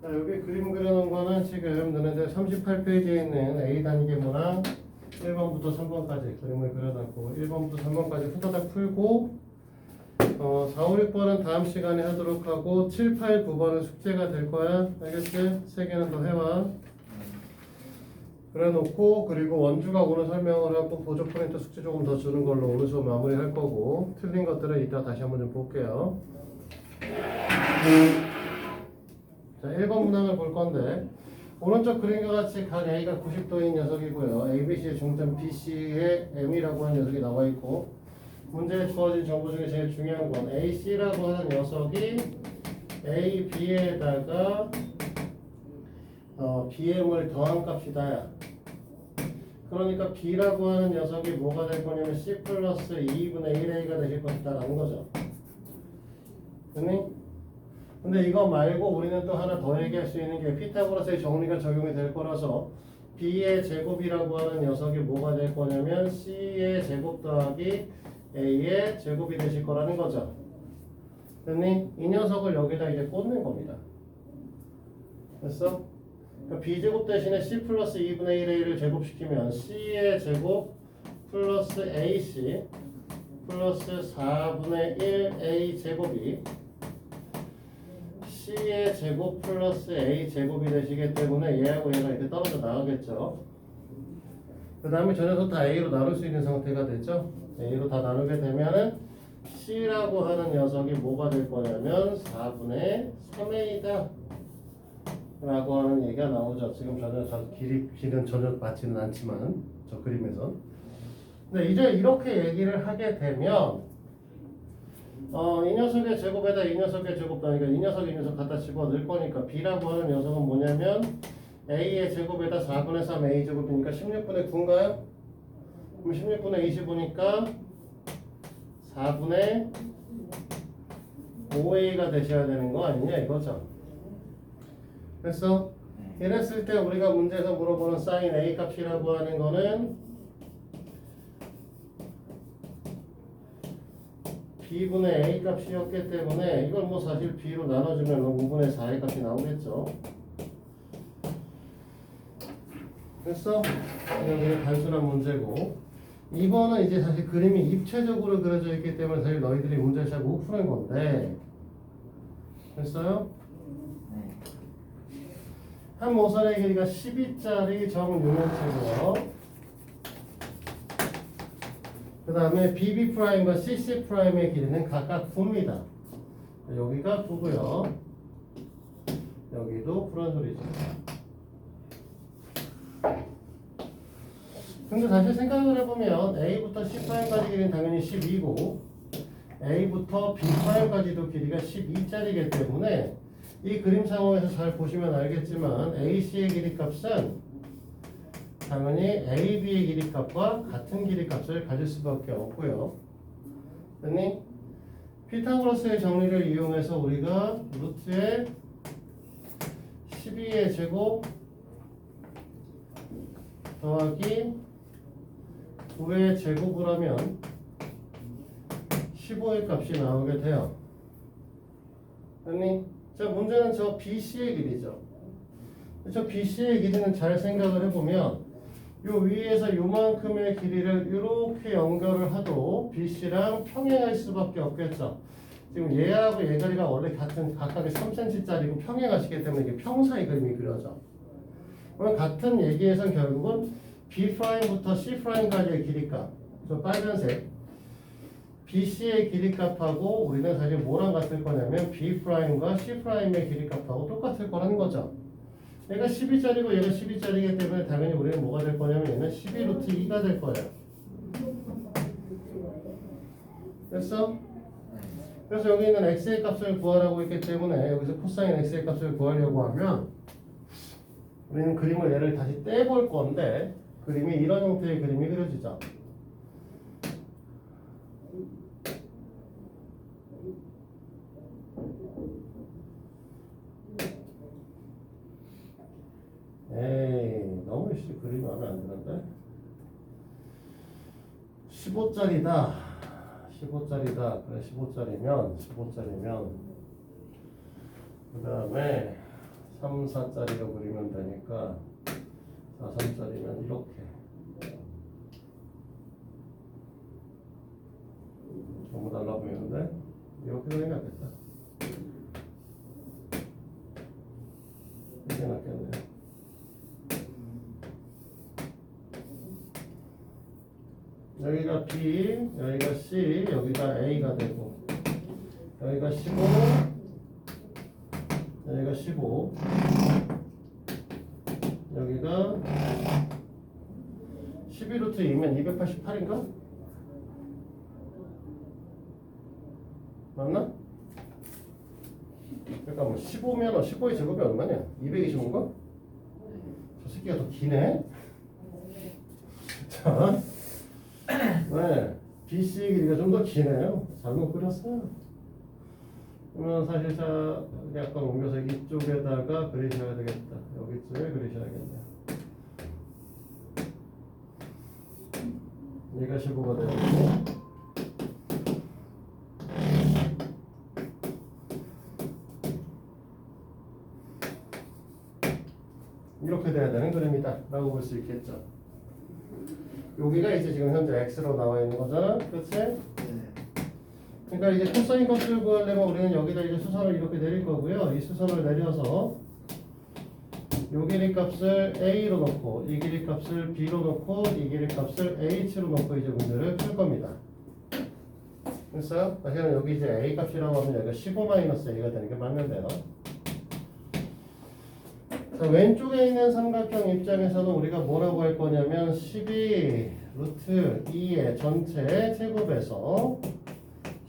자, 여기 그림 그려놓은 거는 지금 너네들 38페이지에 있는 A 단계문항 1번부터 3번까지 그림을 그려놨고 1번부터 3번까지 후다닥 풀고 4, 5, 6번은 다음 시간에 하도록 하고 7, 8, 9번은 숙제가 될 거야. 알겠지? 3개는 더 해와. 그래 놓고 그리고 원주가 오늘 설명을 하고 보조 포인트 숙제 조금 더 주는 걸로 오늘 수업 마무리 할 거고 틀린 것들은 이따 다시 한번 좀 볼게요. 자, 1번 문항을 볼 건데 오른쪽 그림과 같이 각 A가 90도인 녀석이고요. ABC의 중점 BC의 M이라고 하는 녀석이 나와 있고 문제에 주어진 정보 중에 제일 중요한 건 AC라고 하는 녀석이 AB에다가 BM을 더한 값이다. 그러니까 B라고 하는 녀석이 뭐가 될 거냐면 C 플러스 2분의 1A가 되실 것이다 라는 거죠. 근데 이거 말고 우리는 또 하나 더 얘기할 수 있는 게 피타고라스의 정리가 적용이 될 거라서 B의 제곱이라고 하는 녀석이 뭐가 될 거냐면 C의 제곱 더하기 A의 제곱이 되실 거라는 거죠. 됐니? 이 녀석을 여기다 이제 꽂는 겁니다. 됐어? 그러니까 B제곱 대신에 C 플러스 2분의 1A를 제곱시키면 C의 제곱 플러스 AC 플러스 4분의 1A 제곱이 C의 제곱 플러스 A 제곱이 되시기 때문에 얘하고 얘가 이렇게 떨어져 나가겠죠. 그 다음에 저 녀석 다 A로 나눌 수 있는 상태가 됐죠. A로 다 나누게 되면은 C라고 하는 녀석이 뭐가 될 거냐면 4분의 3A다 라고 하는 얘기가 나오죠. 지금 길이는 전혀 맞지는 않지만 저 그림에서. 근데 이제 이렇게 얘기를 하게 되면 이 녀석의 제곱에다 이 녀석의 제곱 그러니까 이 녀석 갖다 집어넣을 거니까 B라고 하는 녀석은 뭐냐면 A의 제곱에다 4분의 3 A 제곱이니까 16분의 9인가요? 그럼 16분의 25니까 4분의 5A가 되셔야 되는 거 아니냐 이거죠. 됐어? 이랬을 때 우리가 문제에서 물어보는 sin A 값이라고 하는 거는 B분의 A 값이었기 때문에 이걸 뭐 사실 B로 나눠주면 5분의 4의 값이 나오겠죠. 됐어? 이건 그냥 단순한 문제고 2번은 이제 사실 그림이 입체적으로 그려져 있기 때문에 사실 너희들이 문제를 잘 못 푸는 건데 됐어요? 한 모선의 길이가 12짜리 정유형체고요. 그 다음에 BB'과 CC'의 길이는 각각 9입니다. 여기가 9고요. 여기도 9란 소리죠. 근데 사실 생각을 해보면 A부터 C'까지 길이는 당연히 12고 A부터 B'까지도 길이가 12짜리이기 때문에 이 그림 상황에서 잘 보시면 알겠지만 AC의 길이값은 당연히 AB의 길이값과 같은 길이값을 가질 수밖에 없고요. 됐니? 피타고라스의 정리를 이용해서 우리가 루트의 12의 제곱 더하기 9의 제곱을 하면 15의 값이 나오게 돼요. 됐니? 자, 문제는 저 BC의 길이죠. 저 BC의 길이는 잘 생각을 해보면 요 위에서 요만큼의 길이를 이렇게 연결을 하도 BC랑 평행할 수밖에 없겠죠. 지금 얘하고 얘 거리가 원래 각각의 3cm짜리고 평행하시기 때문에 이게 평사의 그림이 그려져. 그럼 같은 얘기에선 결국은 B'부터 C'까지의 길이값, 저 빨간색 BC의 길이값하고 우리는 사실 뭐랑 같을 거냐면 B'과 C'의 길이값하고 똑같을 거라는 거죠. 얘가 12짜리고 얘가 12짜리이기 때문에 당연히 우리는 뭐가 될 거냐면 얘는 12루트 2가 될 거예요. 됐어? 그래서 여기 있는 x의 값을 구하라고 했기 때문에 여기서 코사인 x의 값을 구하려고 하면 우리는 그림을 얘를 다시 떼볼 건데 그림이 이런 형태의 그림이 그려지죠. 에이, 너무 그림이 마음에 안 드는데? 15짜리다. 15짜리다. 그래, 15짜리면 그 다음에 3, 4짜리로 그리면 되니까 4, 3짜리면 이렇게 너무 달라 보이는데 이렇게 그리는 게 낫겠다. 이게 낫겠네요. 여기가 B, 여기가 C, 여기가 A가 되고 여기가 15, 여기가 15, 여기가 12루트 2면 288인가? 맞나? 그러니까 뭐 15면 15의 제곱이 얼마냐? 225인가? 저 새끼가 더 기네? 자, 네, BC 길이가 좀 더 기네요. 잘못 그렸어요. 그러면 사실상 약간 옮겨서 이쪽에다가 그리셔야 되겠다. 여기 쪽에 그리셔야겠네요. 얘가 15가 되고 이렇게 돼야 되는 그림이다 라고 볼 수 있겠죠. 여기가 이제 지금 현재 x로 나와 있는 거잖아, 그렇지? 그러니까 이제 코사인 값을 구하려면 우리는 여기다 이제 수선을 이렇게 내릴 거고요. 이 수선을 내려서 요 길이 값을 a로 놓고 이 길이 값을 b로 놓고 이 길이 값을 h로 놓고 이제 문제를 풀 겁니다. 그래서 사실은 여기 이제 a 값이라고 하면 여기가 15-a가 되는 게 맞는데요. 자, 왼쪽에 있는 삼각형 입장에서는 우리가 뭐라고 할 거냐면 12 루트 2의 전체 제곱에서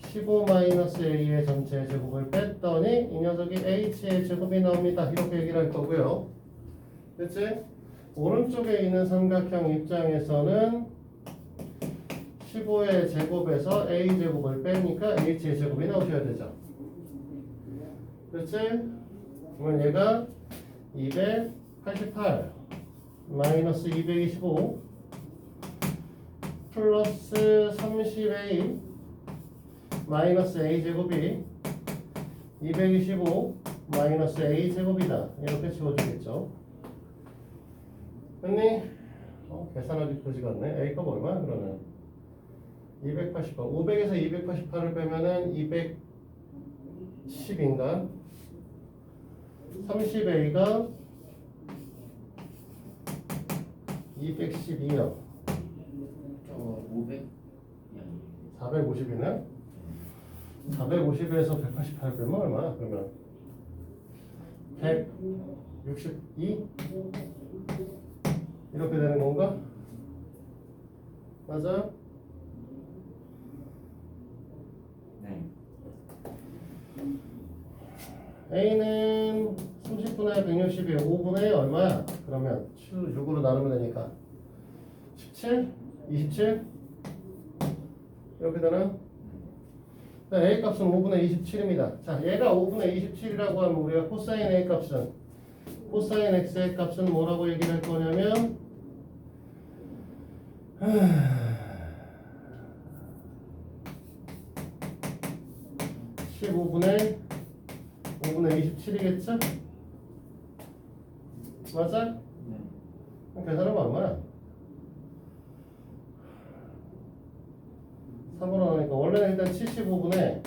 15-a의 전체 제곱을 뺐더니 이 녀석이 h의 제곱이 나옵니다. 이렇게 얘기를 할 거고요. 그치? 오른쪽에 있는 삼각형 입장에서는 15의 제곱에서 a 제곱을 빼니까 h의 제곱이 나오셔야 되죠. 그치? 그러면 얘가 288 마이너스 225 플러스 30a 마이너스 a 제곱이 225 마이너스 a 제곱이다. 이렇게 지워주겠죠. 됐니? 계산하기 그지 같네. a 값 얼마야 그러면? 288 500에서 288을 빼면은 210인가? 30a가 212요. 500? 450이네? 450에서 188 빼면 얼마야? 그러면 162? 이렇게 되는 건가? 맞아요? 네. A는 30분의 160이 5분의 얼마야? 그러면 6으로 나누면 되니까 17? 27? 이렇게 되나? A 값은 5분의 27입니다. 자, 얘가 5분의 27이라고 하면 우리가 코사인 A 값은 코사인 X의 값은 뭐라고 얘기를 할 거냐면 15분의 5분의 27이겠죠? 맞아? 네. 그럼 계산하면 얼마야? 3으로 나니까 원래는 일단 75분에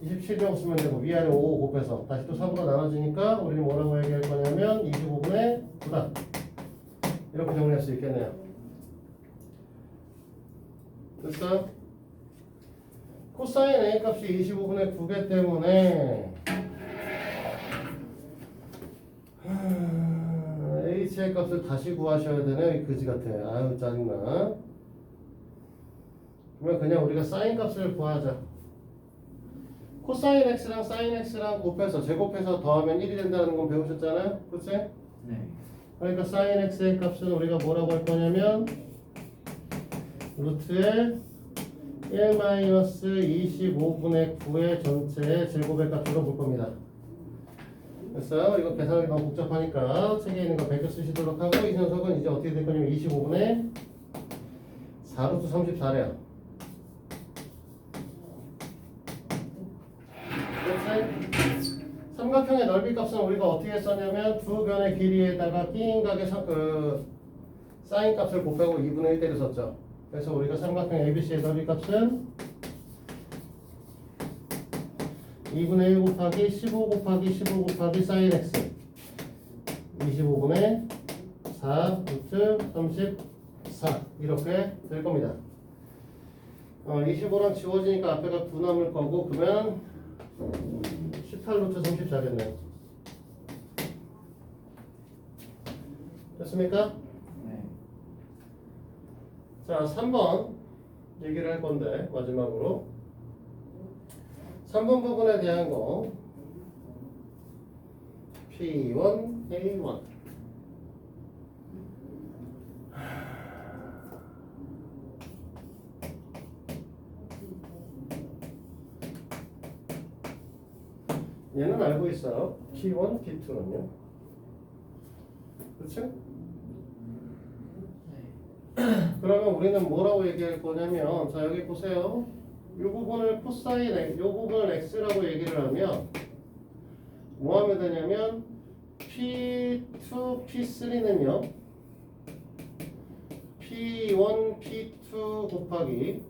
27이라고 쓰면 되고 위아래 5 곱해서 다시 또 3으로 나눠지니까 우리는 뭐라고 얘기할 거냐면 25분의 9다. 이렇게 정리할 수 있겠네요. 됐어? 코사인 A 값이 25분의 9개 때문에 H의 값을 다시 구하셔야 되네. 이 그지 같아. 아유 짜증나. 그러면 그냥 우리가 사인 값을 구하자. 코사인 X랑 사인 X랑 곱해서 제곱해서 더하면 1이 된다는 건 배우셨잖아요. 그치? 네. 그러니까 사인 X의 값은 우리가 뭐라고 할 거냐면 루트에 1-25분의 9의 전체 제곱의 값으로 볼 겁니다. 됐어요? 이거 계산하기 너무 복잡하니까 책에 있는 거 베껴 쓰시도록 하고 이 녀석은 이제 어떻게 될 거냐면 25분의 4루트 34래요. 그렇지? 삼각형 삼각형의 넓이 값은 우리가 어떻게 썼냐면 두 변의 길이에다가 끼인각의 사인 값을 곱하고 2분의 1대를 썼죠. 그래서 우리가 삼각형 ABC의 넓이 값은 2분의 1 곱하기 15 곱하기 15 곱하기 사인 x 25분의 4 루트 34 이렇게 될 겁니다. 25랑 지워지니까 앞에가 9 남을 거고 그러면 18 루트 34겠네요. 됐습니까? 네. 자, 3번 얘기를 할 건데 마지막으로 3번 부분에 대한 거 P1, A1 얘는 알고 있어요. P1, P2는요. 그렇죠? 그러면 우리는 뭐라고 얘기할 거냐면 자 여기 보세요. 이 부분을 코사인 이 부분을 x라고 얘기를 하면 뭐 하면 되냐면 P2, P3는요 P1, P2 곱하기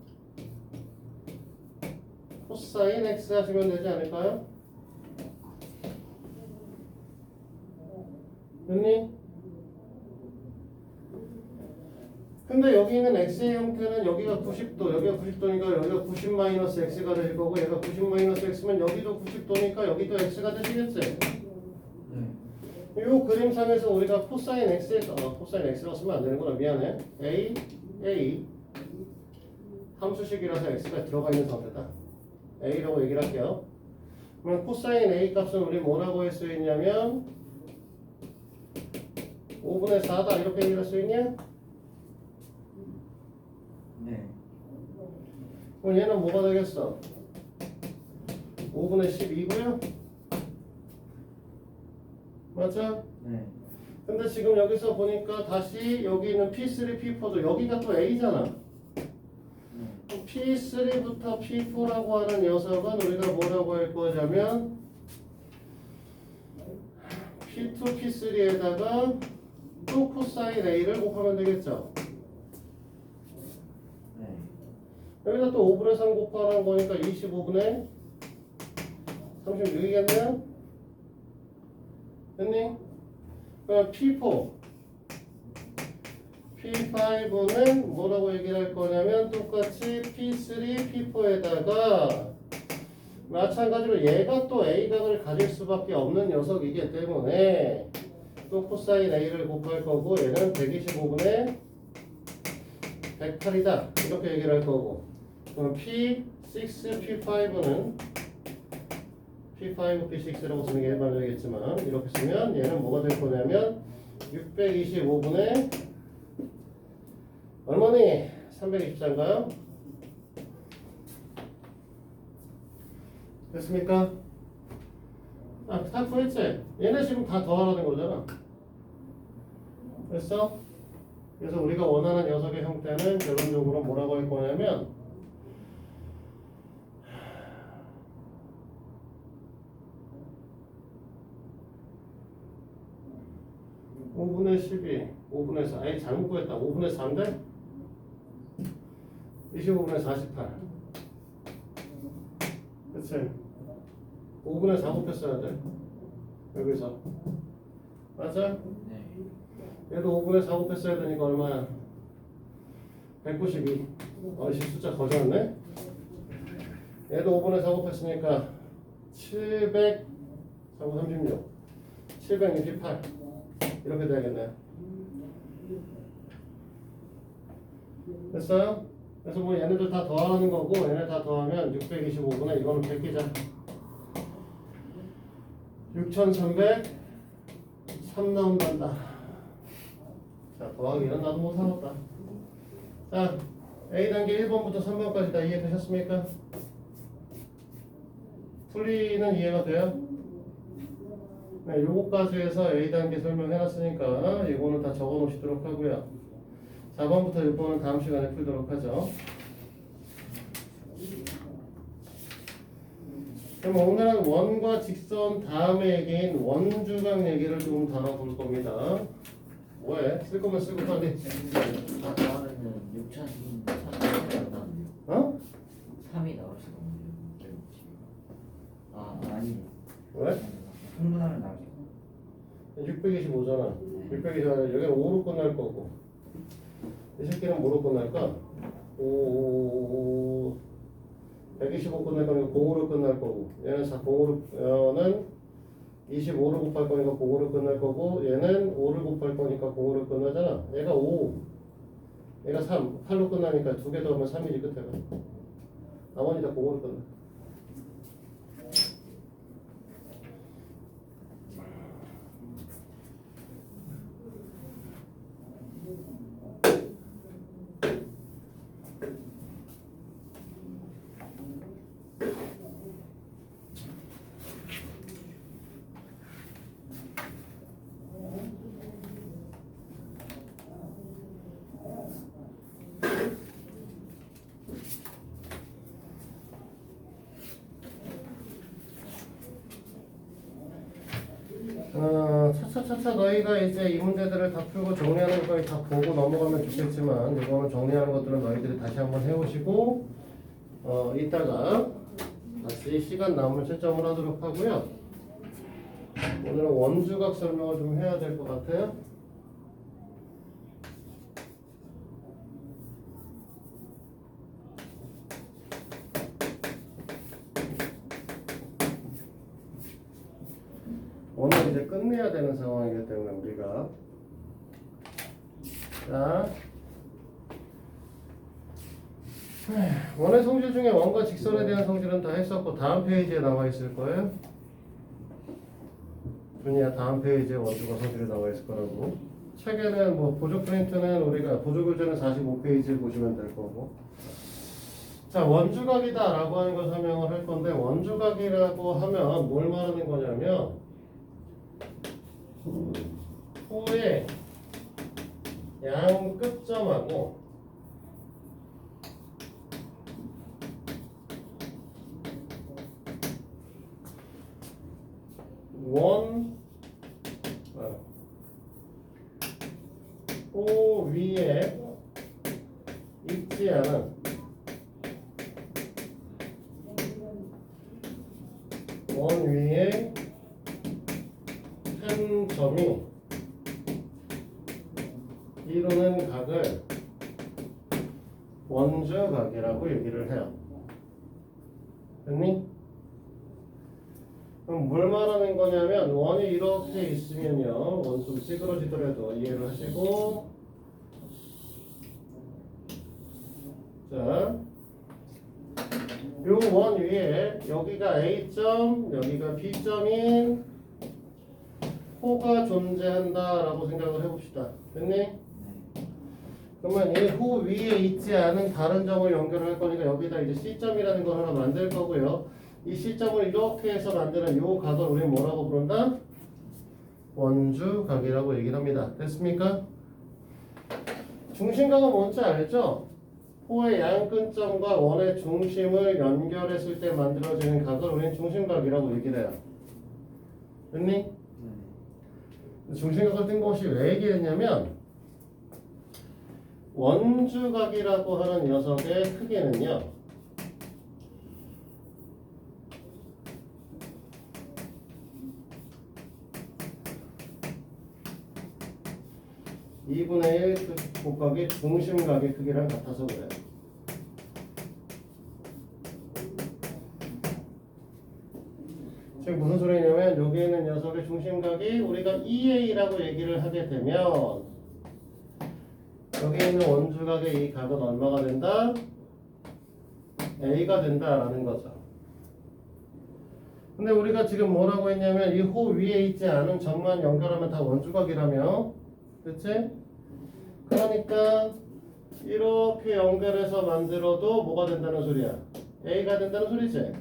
코사인 x 하시면 되지 않을까요? 됐니? 근데 여기 있는 x의 형태는 여기가 90도, 여기가 90도니까 여기가 90 마이너스 x가 될 거고 얘가 90 마이너스 x면 여기도 90도니까 여기도 x가 되시겠지? 네. 이 그림상에서 우리가 코사인 x에 코사인 x라고 쓰면 안 되는구나. 미안해. a 함수식이라서 x가 들어가 있는 상태다. a라고 얘기를 할게요. 그러면 코사인 a 값은 우리 뭐라고 할 수 있냐면 5분의 4다 이렇게 얘기할 수 있냐? 네. 그럼 얘는 뭐가 되겠어? 5분의 12고요? 맞죠? 네. 근데 지금 여기서 보니까 다시 여기 있는 P3, P4도 여기가 또 A잖아. 네. P3부터 P4라고 하는 녀석은 우리가 뭐라고 할 거냐면 P2, P3에다가 또 코사인 A를 곱하면 되겠죠. 네. 여기다 또 5분의 3 곱하라는 거니까 25분의 36이겠네요? 됐니? 그럼 P4 P5는 뭐라고 얘기를 할 거냐면 똑같이 P3, P4에다가 마찬가지로 얘가 또 A각을 가질 수밖에 없는 녀석이기 때문에 또 코사인 A를 곱할 거고 얘는 125분의 108이다 이렇게 얘기를 할 거고 그럼 P6, P5는 P5, P6라고 쓰는 게 일반적이겠지만 이렇게 쓰면 얘는 뭐가 될 거냐면 625분의 얼마니? 324인가요? 됐습니까? 다 구했지? 얘네 지금 다 더하라는 거잖아. 됐어? 그래서 우리가 원하는 녀석의 형태는 결론적으로 뭐라고 할 거냐면 5분의 12, 5분의 4. 에이, 잘못 구했다. 5분의 4인데? 25분의 48. 그치? 5분의 4 곱했어야 돼. 여기서. 맞아? 네. 얘도 5분의 4 곱했어야 되니까 얼마야? 192. 어이씨, 숫자 거졌네? 얘도 5분의 4 곱했으니까 700, 436. 768. 이렇게 돼야겠네요. 됐어요? 그래서 뭐 얘네들 다 더하는 거고 얘네 다 더하면 625분의 이거는 베끼자. 6303 나온단다. 자, 더하기는 나도 못하겠다. 자, A단계 1번부터 3번까지 다 이해되셨습니까? 풀이는 이해가 돼요? 네, 요거까지 해서 A단계 설명해놨으니까 이거는 다 적어 놓으시도록 하고요. 4번부터 6번은 다음 시간에 풀도록 하죠. 그럼 오늘은 원과 직선 다음에 얘기인 원주각 얘기를 좀 다뤄볼 겁니다. 뭐해? 쓸 거면 쓰고 빨리. 다 더하면은 6차식인데 3이 나오네요. 어? 3이 나올 수가 없네요. 아 아니. 왜? 흥분하면 나올 수가. 625잖아. 625는 여기는 5로 끝날 거고. 이 새끼는 뭐로 끝날까? 125 끝날 거니까 0으로 끝날 거고. 얘는 0으로는 25를 곱할 거니까 0으로 끝날 거고. 얘는 5를 곱할 거니까 0으로 끝나잖아. 얘가 5. 얘가 3. 8로 끝나니까 두 개 더하면 3이지 끝에가. 나머지 다 0으로 끝나. 차차차차 너희가 이제 이 문제들을 다 풀고 정리하는 것까지 다 보고 넘어가면 좋겠지만 이거는 정리하는 것들은 너희들이 다시 한번 해오시고 이따가 다시 시간 남으면 채점을 하도록 하고요. 오늘은 원주각 설명을 좀 해야 될 것 같아요. 오늘 이제 끝내야 되는 상황이기 때문에 우리가 자 원의 성질 중에 원과 직선에 대한 성질은 다 했었고 다음 페이지에 나와 있을 거예요. 준이야 다음 페이지에 원주가 성질이 나와 있을 거라고. 책에는 뭐 보조 프린트는 우리가 보조 교재는 45페이지에 보시면 될 거고. 자 원주각이다 라고 하는 걸 설명을 할 건데 원주각이라고 하면 뭘 말하는 거냐면 호의 양 끝점하고 호 위에 있지 않은 원 위에 한 점이 이루는 각을 원주각이라고 얘기를 해요. 됐니? 그럼 뭘 말하는 거냐면 원이 이렇게 있으면요. 원 좀 찌그러지더라도 이해를 하시고 자, 요 원 위에 여기가 A점, 여기가 B점인 호가 존재한다라고 생각을 해봅시다. 됐니? 그러면 이 호 위에 있지 않은 다른 점을 연결할 거니까 여기다 이제 C점이라는 걸 하나 만들 거고요. 이 C점을 이렇게 해서 만드는 요 각을 우리는 뭐라고 부른다? 원주각이라고 얘기를 합니다. 됐습니까? 중심각은 뭔지 알죠? 호의 양끝점과 원의 중심을 연결했을 때 만들어지는 각을 우리는 중심각이라고 얘기를 해요. 됐니? 중심각을 뜬금없이 왜 얘기했냐면 원주각이라고 하는 녀석의 크기는요 2분의 1 곱하기 중심각의 크기랑 같아서 그래요. 지금 무슨 소리냐면 여기 있는 녀석의 중심각이 우리가 EA라고 얘기를 하게 되면 여기 있는 원주각의 이 각은 얼마가 된다? A가 된다라는 거죠. 근데 우리가 지금 뭐라고 했냐면 이 호 위에 있지 않은 점만 연결하면 다 원주각이라며. 그치? 그러니까 이렇게 연결해서 만들어도 뭐가 된다는 소리야? A가 된다는 소리지?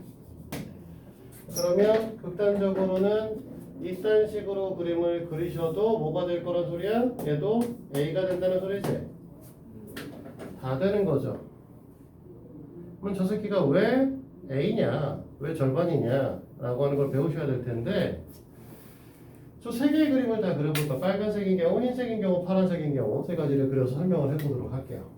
그러면 극단적으로는 이딴 식으로 그림을 그리셔도 뭐가 될 거란 소리야? 얘도 A가 된다는 소리지? 다 되는 거죠. 그럼 저 새끼가 왜 A냐? 왜 절반이냐 라고 하는 걸 배우셔야 될 텐데 저 세 개의 그림을 다 그려볼까? 빨간색인 경우, 흰색인 경우, 파란색인 경우 세 가지를 그려서 설명을 해보도록 할게요.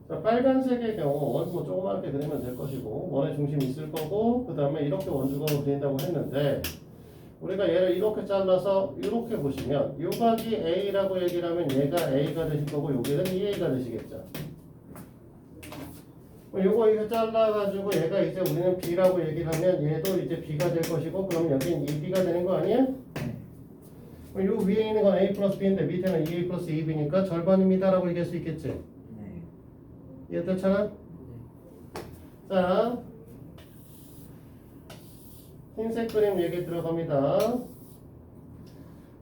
자, 빨간색의 경우 원주고 조그맣게 그리면 될 것이고 원의 중심이 있을 거고 그 다음에 이렇게 원주각으로 그린다고 했는데 우리가 얘를 이렇게 잘라서 이렇게 보시면 요 각이 A라고 얘기를 하면 얘가 A가 되실 거고 여기는 EA가 되시겠죠. 요거 이거 잘라가지고 얘가 이제 우리는 B라고 얘기를 하면 얘도 이제 B가 될 것이고 그러면 여기는 EB가 되는 거 아니야? 네. 요 위에 있는 건 A 플러스 B인데 밑에는 EA 플러스 EB니까 절반입니다 라고 얘기할 수 있겠지? 네. 이해됐잖아? 자 흰색 그림 얘기 들어갑니다.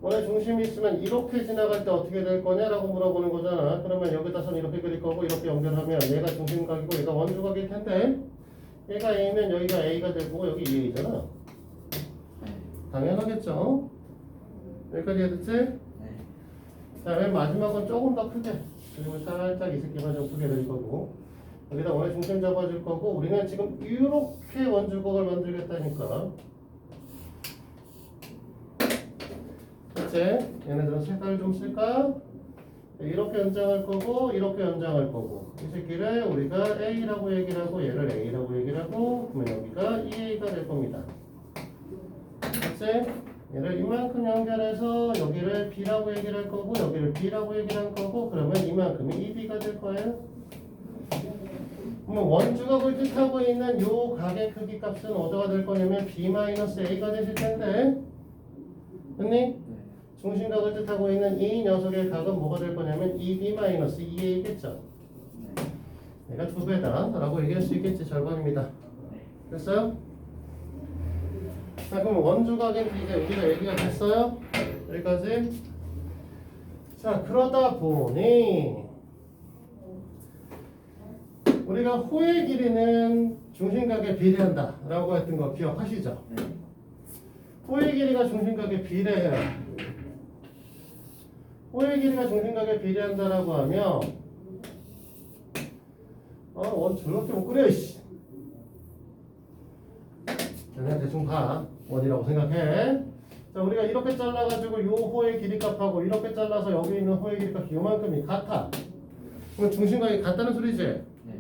원의 중심이 있으면 이렇게 지나갈 때 어떻게 될 거냐라고 물어보는 거잖아. 그러면 여기다 선 이렇게 그릴 거고 이렇게 연결하면 얘가 중심각이고 얘가 원주각일 텐데 얘가 A면 여기가 A가 될 거고 여기 EA잖아. 당연하겠죠? 여기까지 해줬지? 네. 자, 맨 마지막은 조금 더 크게 그림을 살짝 이 새끼만 좀 크게 그릴 거고 여기다 원의 중심 잡아줄 거고 우리는 지금 이렇게 원주각을 만들겠다니까 그치? 얘네들은 색깔을 좀 쓸까? 이렇게 연장할 거고 이렇게 연장할 거고 이 새끼를 우리가 A라고 얘기를 하고 얘를 A라고 얘기를 하고 그러면 여기가 EA가 될 겁니다. 그치? 얘를 이만큼 연결해서 여기를 B라고 얘기를 할 거고 여기를 B라고 얘기를 할 거고 그러면 이만큼이 EB가 될 거예요. 그러면 원주각을 뜻하고 있는 요 각의 크기 값은 어디가 될 거냐면 B-A가 되실 텐데 됐니? 중심각을 뜻하고 있는 이 녀석의 각은 뭐가 될 거냐면 EB-EA겠죠. 얘가 2배다 라고 얘기할 수 있겠지. 절반입니다. 됐어요? 자 그럼 원주각인 이제 우리가 얘기가 됐어요? 여기까지. 자 그러다 보니 우리가 호의 길이는 중심각에 비례한다 라고 했던 거 기억하시죠? 호의 길이가 중심각에 비례해요. 호의 길이가 중심각에 비례한다라고 하면 원 저렇게 못 그려 이씨. 그냥 대충 봐. 원이라고 생각해. 자 우리가 이렇게 잘라가지고 요 호의 길이 값하고 이렇게 잘라서 여기 있는 호의 길이 값이 요만큼이 같아. 그럼 중심각이 같다는 소리지? 네.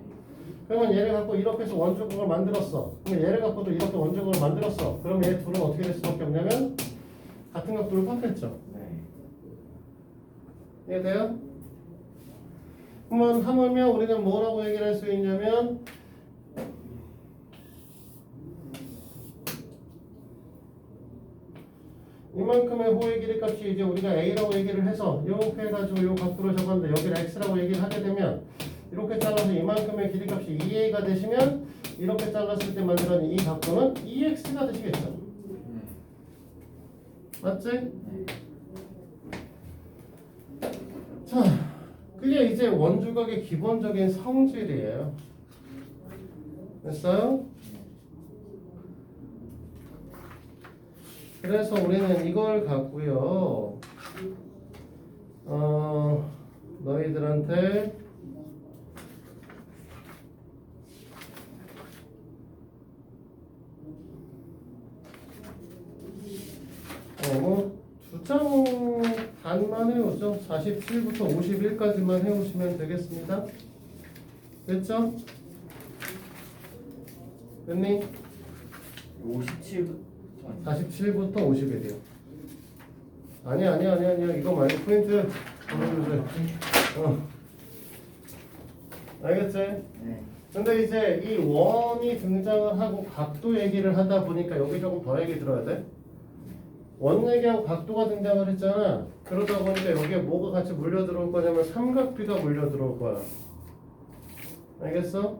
그러면 얘를 갖고 이렇게 해서 원주각을 만들었어. 그럼 얘를 갖고도 이렇게 원주각을 만들었어. 그럼 얘 둘은 어떻게 될 수밖에 없냐면 같은 각도를 받겠죠. 네. 이해돼요? 그러면 하물며 우리는 뭐라고 얘기를 할 수 있냐면 이만큼의 호의 길이 값이 이제 우리가 A라고 얘기를 해서 이렇게 해가지고 이 각도를 적었는데 여기를 X라고 얘기를 하게 되면 이렇게 잘라서 이만큼의 길이 값이 2A가 되시면 이렇게 잘랐을 때 만들어낸 이 각도는 2X가 되시겠죠. 맞지? 네. 자, 그게 이제 원주각의 기본적인 성질이에요. 됐어요? 그래서 우리는 이걸 갖고요. 너희들한테 두 장 반만 해오죠. 47부터 51까지만 해오시면 되겠습니다. 됐죠? 됐니? 57. 47부터 51이요. 아니야. 이거 말고 포인트 보여주세요. 알겠지? 네. 근데 이제 이 원이 등장을 하고 각도 얘기를 하다 보니까 여기 조금 더 얘기 들어야 돼. 원 얘기하고 각도가 등장을 했잖아. 그러다 보니까 여기에 뭐가 같이 물려 들어올 거냐면 삼각비가 물려 들어올 거야. 알겠어?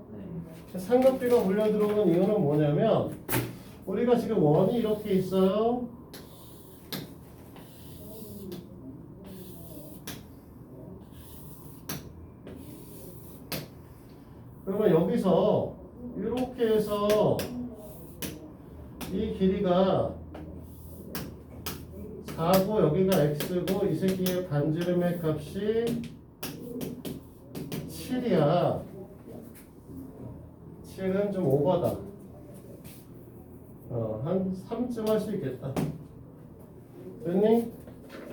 네. 삼각비가 물려 들어오는 이유는 뭐냐면 우리가 지금 원이 이렇게 있어요. 그러면 여기서 이렇게 해서 이 길이가 4고 여기가 x고 이 새끼의 반지름의 값이 7이야. 실은 좀 오버다. 한 3쯤 할 수 있겠다. 됐니?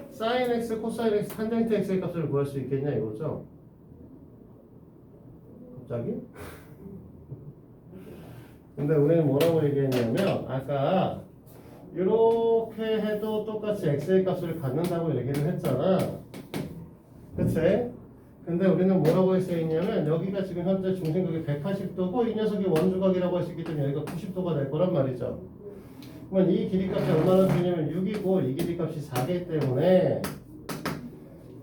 사인 x, 코사인 x, 탄젠트 x의 값을 구할 수 있겠냐 이거죠? 갑자기? 근데 우리는 뭐라고 얘기했냐면 아까 이렇게 해도 똑같이 x의 값을 갖는다고 얘기를 했잖아. 그치? 근데 우리는 뭐라고 했었냐면 여기가 지금 현재 중심각이 180도고 이 녀석이 원주각이라고 할 수 있기 때문에 여기가 90도가 될 거란 말이죠. 그러면 이 길이값이 얼마나 되냐면 6이고 이 길이값이 4기 때문에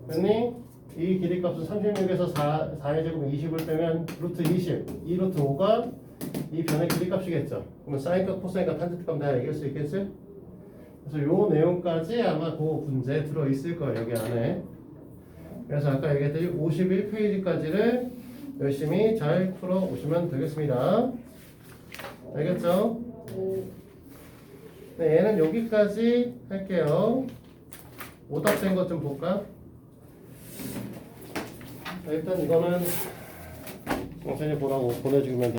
됐니? 이 길이값은 36에서 4의 제곱 20을 빼면 루트 20, 이 루트 5가 이 변의 길이값이겠죠. 그러면 사인값, 코사인값, 탄젠트값 내가 얘기할 수 있겠지? 그래서 요 내용까지 아마 그 문제에 들어있을 거예요, 여기 안에. 그래서 아까 얘기했듯이 51페이지까지를 열심히 잘 풀어오시면 되겠습니다. 알겠죠? 네, 얘는 여기까지 할게요. 오답된 것 좀 볼까? 일단 이거는 선생님 보라고 보내주면